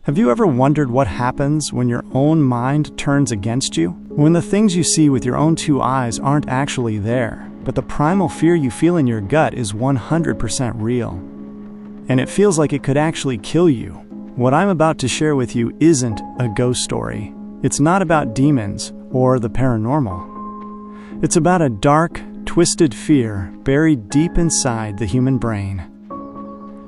Have you ever wondered what happens when your own mind turns against you? When the things you see with your own two eyes aren't actually there, but the primal fear you feel in your gut is 100% real. And it feels like it could actually kill you. What I'm about to share with you isn't a ghost story. It's not about demons or the paranormal. It's about a dark, twisted fear buried deep inside the human brain.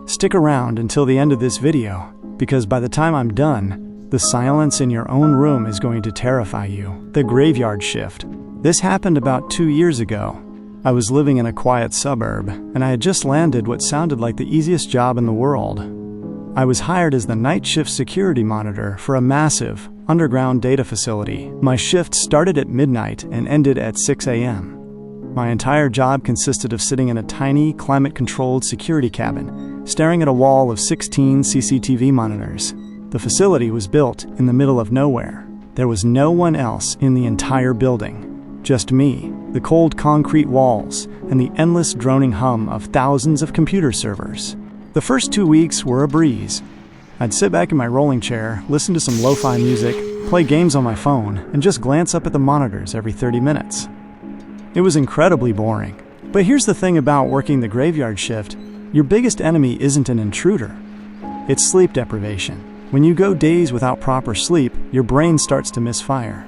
Stick around until the end of this video, because by the time I'm done, the silence in your own room is going to terrify you. The graveyard shift. This happened about 2 years ago. I was living in a quiet suburb, and I had just landed what sounded like the easiest job in the world. I was hired as the night shift security monitor for a massive, underground data facility. My shift started at midnight and ended at 6 a.m. My entire job consisted of sitting in a tiny, climate-controlled security cabin, staring at a wall of 16 CCTV monitors. The facility was built in the middle of nowhere. There was no one else in the entire building. Just me, the cold concrete walls, and the endless droning hum of thousands of computer servers. The first 2 weeks were a breeze. I'd sit back in my rolling chair, listen to some lo-fi music, play games on my phone, and just glance up at the monitors every 30 minutes. It was incredibly boring. But here's the thing about working the graveyard shift. Your biggest enemy isn't an intruder. It's sleep deprivation. When you go days without proper sleep, your brain starts to misfire.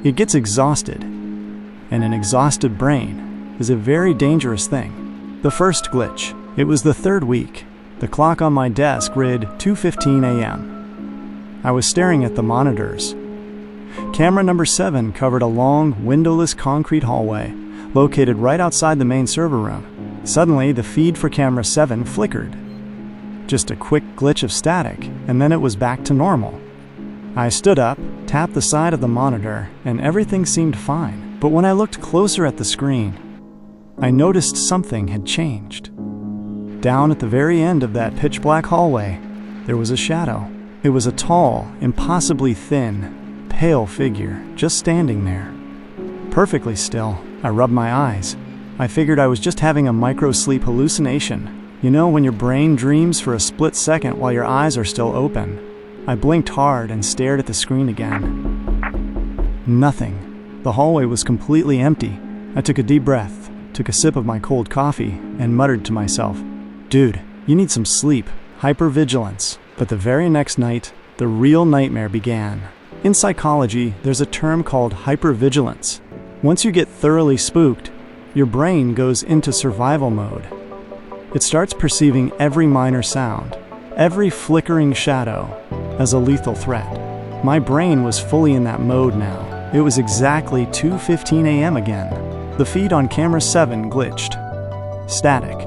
It gets exhausted. And an exhausted brain is a very dangerous thing. The first glitch. It was the third week. The clock on my desk read 2:15 a.m. I was staring at the monitors. Camera number 7 covered a long, windowless concrete hallway located right outside the main server room. Suddenly, the feed for camera 7 flickered. Just a quick glitch of static, and then it was back to normal. I stood up, tapped the side of the monitor, and everything seemed fine. But when I looked closer at the screen, I noticed something had changed. Down at the very end of that pitch-black hallway, there was a shadow. It was a tall, impossibly thin, pale figure, just standing there. Perfectly still. I rubbed my eyes. I figured I was just having a micro-sleep hallucination. You know, when your brain dreams for a split second while your eyes are still open. I blinked hard and stared at the screen again. Nothing. The hallway was completely empty. I took a deep breath, took a sip of my cold coffee, and muttered to myself, "Dude, you need some sleep, hypervigilance." But the very next night, the real nightmare began. In psychology, there's a term called hypervigilance. Once you get thoroughly spooked, your brain goes into survival mode. It starts perceiving every minor sound, every flickering shadow, as a lethal threat. My brain was fully in that mode now. It was exactly 2:15 a.m. again. The feed on camera 7 glitched. Static.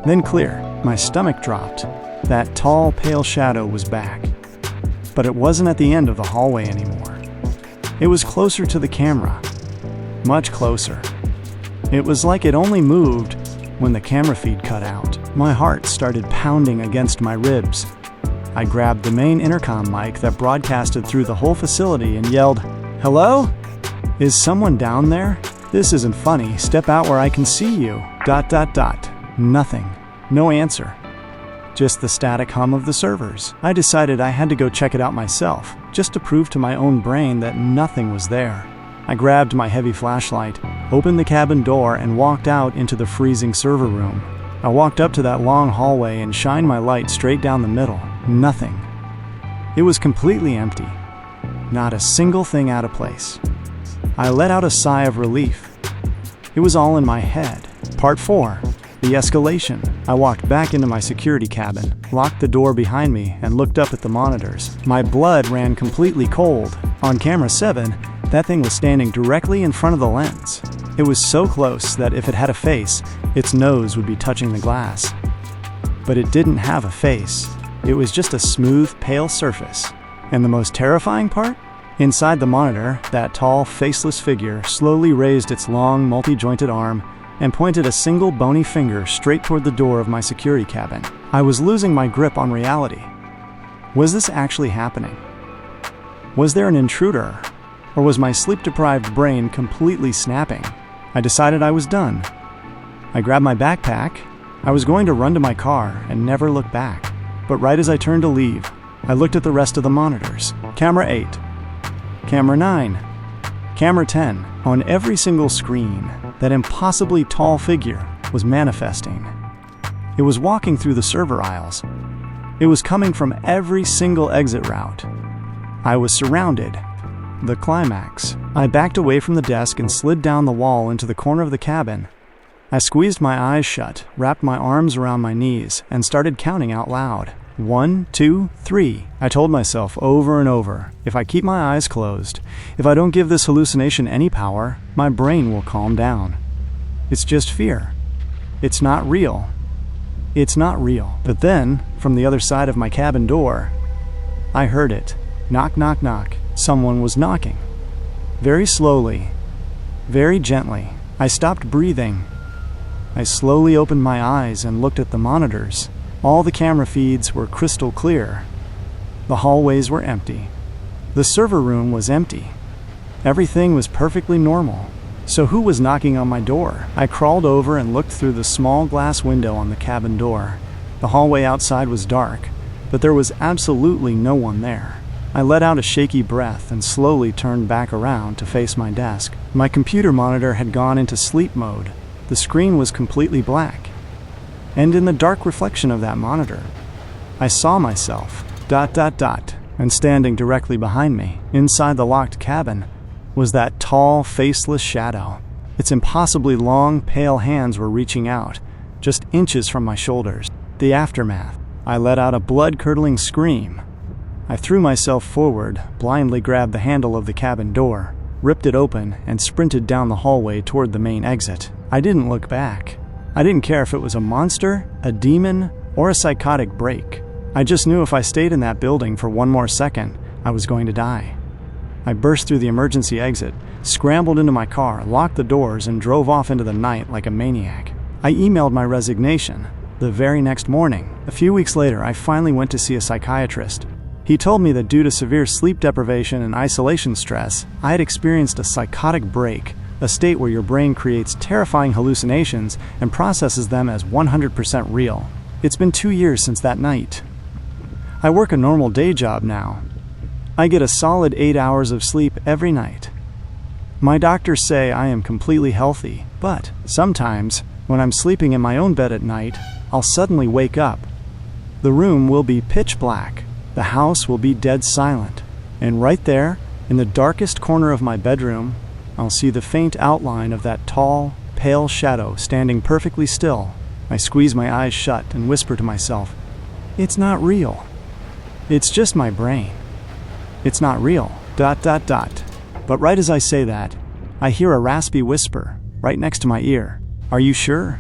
Then clear. My stomach dropped. That tall, pale shadow was back. But it wasn't at the end of the hallway anymore. It was closer to the camera. Much closer. It was like it only moved when the camera feed cut out. My heart started pounding against my ribs. I grabbed the main intercom mic that broadcasted through the whole facility and yelled, "Hello? Is someone down there? This isn't funny. Step out where I can see you." ... Nothing. No answer. Just the static hum of the servers. I decided I had to go check it out myself, just to prove to my own brain that nothing was there. I grabbed my heavy flashlight, opened the cabin door, and walked out into the freezing server room. I walked up to that long hallway and shined my light straight down the middle. Nothing. It was completely empty. Not a single thing out of place. I let out a sigh of relief. It was all in my head. Part 4. The escalation. I walked back into my security cabin, locked the door behind me, and looked up at the monitors. My blood ran completely cold. On camera 7, that thing was standing directly in front of the lens. It was so close that if it had a face, its nose would be touching the glass. But it didn't have a face. It was just a smooth, pale surface. And the most terrifying part? Inside the monitor, that tall, faceless figure slowly raised its long, multi-jointed arm and pointed a single bony finger straight toward the door of my security cabin. I was losing my grip on reality. Was this actually happening? Was there an intruder? Or was my sleep-deprived brain completely snapping? I decided I was done. I grabbed my backpack. I was going to run to my car and never look back. But right as I turned to leave, I looked at the rest of the monitors. Camera 8. Camera 9. Camera 10. On every single screen, that impossibly tall figure was manifesting. It was walking through the server aisles. It was coming from every single exit route. I was surrounded. The climax. I backed away from the desk and slid down the wall into the corner of the cabin. I squeezed my eyes shut, wrapped my arms around my knees, and started counting out loud. 1, 2, 3. I told myself over and over, if I keep my eyes closed, if I don't give this hallucination any power, my brain will calm down. It's just fear. It's not real. It's not real. But then, from the other side of my cabin door, I heard it. Knock, knock, knock. Someone was knocking. Very slowly, very gently. I stopped breathing. I slowly opened my eyes and looked at the monitors. All the camera feeds were crystal clear. The hallways were empty. The server room was empty. Everything was perfectly normal. So who was knocking on my door? I crawled over and looked through the small glass window on the cabin door. The hallway outside was dark, but there was absolutely no one there. I let out a shaky breath and slowly turned back around to face my desk. My computer monitor had gone into sleep mode. The screen was completely black. And in the dark reflection of that monitor, I saw myself, ... and standing directly behind me, inside the locked cabin, was that tall, faceless shadow. Its impossibly long, pale hands were reaching out, just inches from my shoulders. The aftermath. I let out a blood-curdling scream. I threw myself forward, blindly grabbed the handle of the cabin door, ripped it open, and sprinted down the hallway toward the main exit. I didn't look back. I didn't care if it was a monster, a demon, or a psychotic break. I just knew if I stayed in that building for one more second, I was going to die. I burst through the emergency exit, scrambled into my car, locked the doors, and drove off into the night like a maniac. I emailed my resignation the very next morning. A few weeks later, I finally went to see a psychiatrist. He told me that due to severe sleep deprivation and isolation stress, I had experienced a psychotic break, a state where your brain creates terrifying hallucinations and processes them as 100% real. It's been 2 years since that night. I work a normal day job now. I get a solid 8 hours of sleep every night. My doctors say I am completely healthy, but sometimes, when I'm sleeping in my own bed at night, I'll suddenly wake up. The room will be pitch black. The house will be dead silent. And right there, in the darkest corner of my bedroom, I'll see the faint outline of that tall, pale shadow standing perfectly still. I squeeze my eyes shut and whisper to myself, "It's not real. It's just my brain. It's not real. ... But right as I say that, I hear a raspy whisper right next to my ear. "Are you sure?